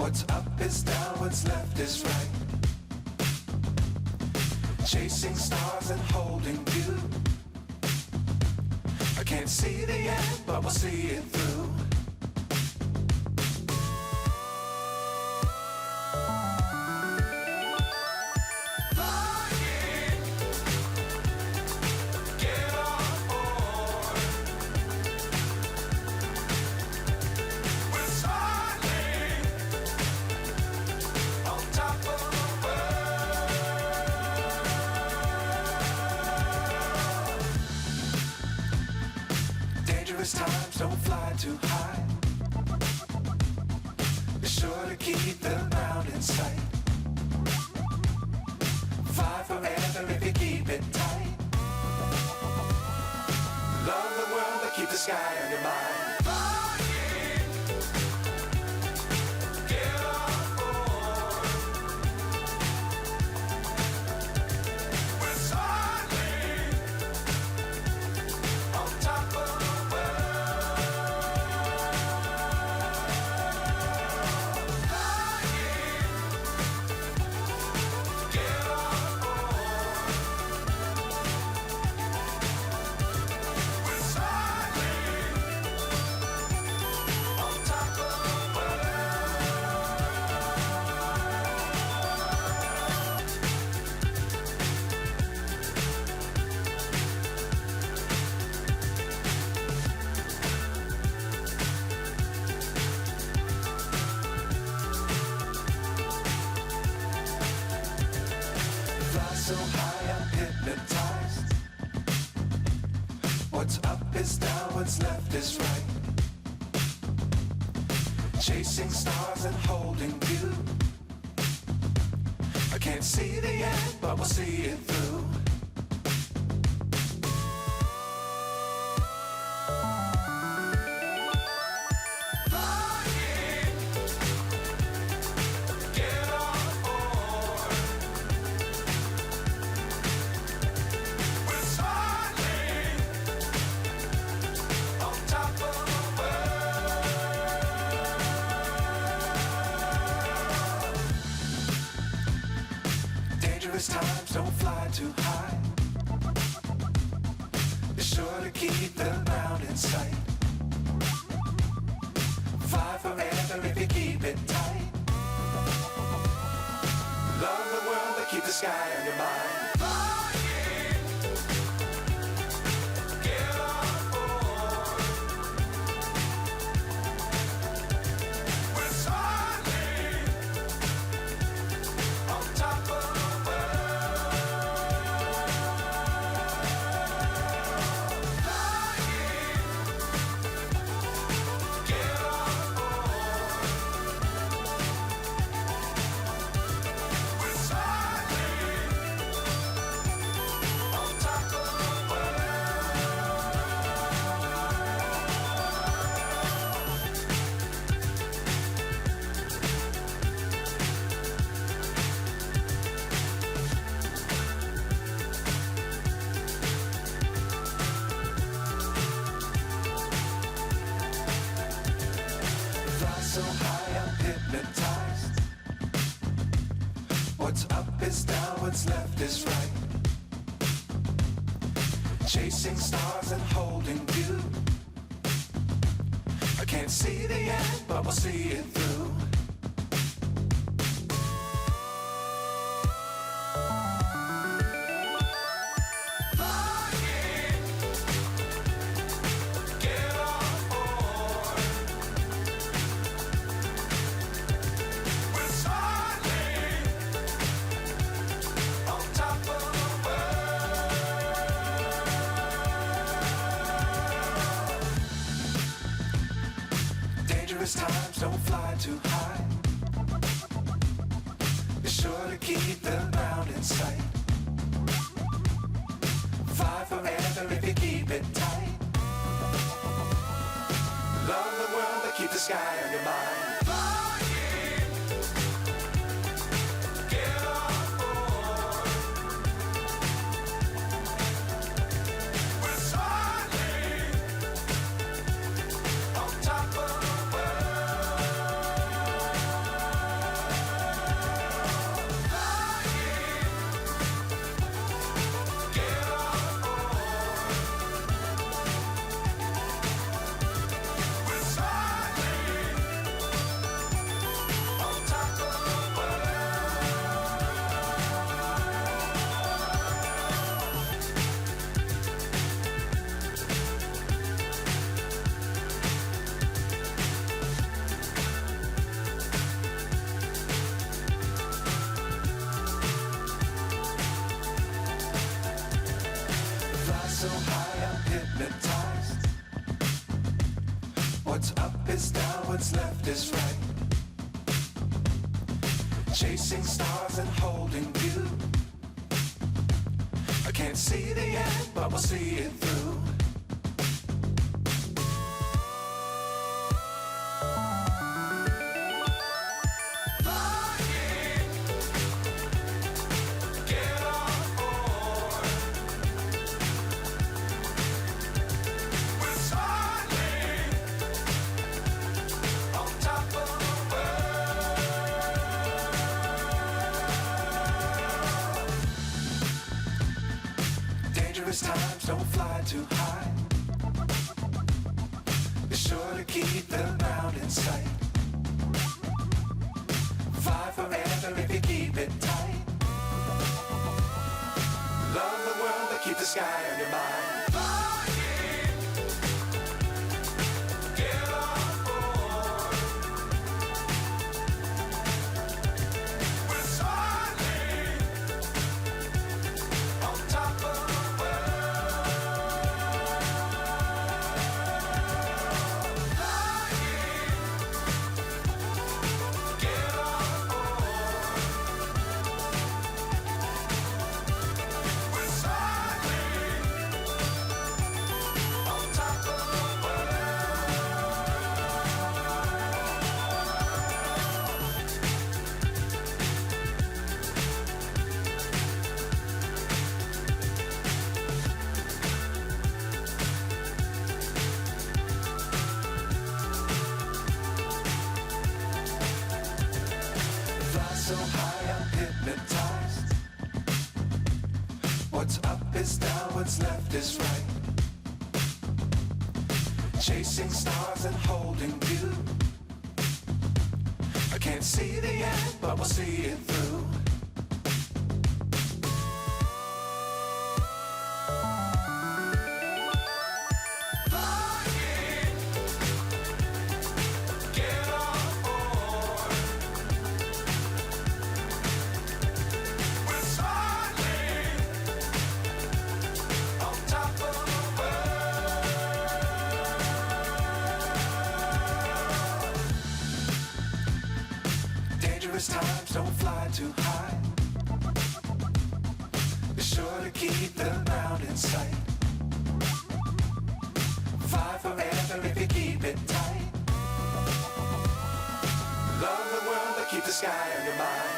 What's up is down, what's left is right. Chasing stars and holding you. I can't see the end, but we'll see it through. Times don't fly too high. Be sure to keep the ground in sight. Fly forever if you keep it tight. Love the world but keep the sky on your mind. So high I'm hypnotized. What's up is down, what's left is right. Chasing stars and holding you. I can't see the end, but we'll see it through. Times don't fly too high. Be sure to keep the ground in sight. Fly forever if you keep it tight. Love the world but keep the sky on your mind. So high I'm hypnotized. What's up is down, what's left is right. Chasing stars and holding you. I can't see the end, but we'll see it through. Times don't fly too high. Be sure to keep the ground in sight. Fly forever if you keep it tight. Love the world but keep the sky on your mind. is down, what's left is right. Chasing stars and holding you. I can't see the end, but we'll see it through. Dangerous times, don't fly too high. Be sure to keep the ground in sight. Fly forever if you keep it tight. Love the world, but keep the sky on your mind. So high, I'm hypnotized. What's up is down, what's left is right. Chasing stars and holding you. I can't see the end, but we'll see it through. Dangerous times, don't fly too high. Be sure to keep the ground in sight. Fly forever if you keep it tight. Love the world, but keep the sky on your mind.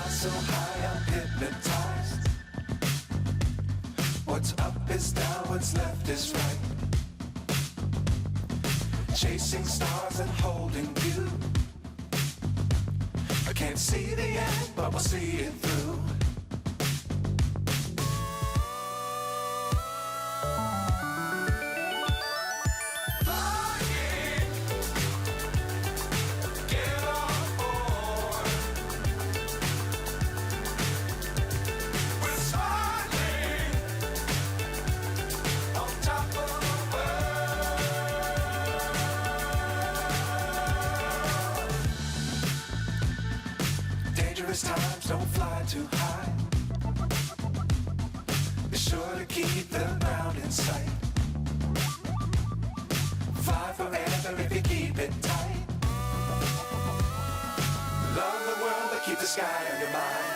So high, I'm hypnotized. What's up is down, what's left is right. Chasing stars and holding you. I can't see the end, but we'll see it through. Dangerous times, don't fly too high. Be sure to keep the ground in sight. Fly forever if you keep it tight. Love the world, but keep the sky on your mind.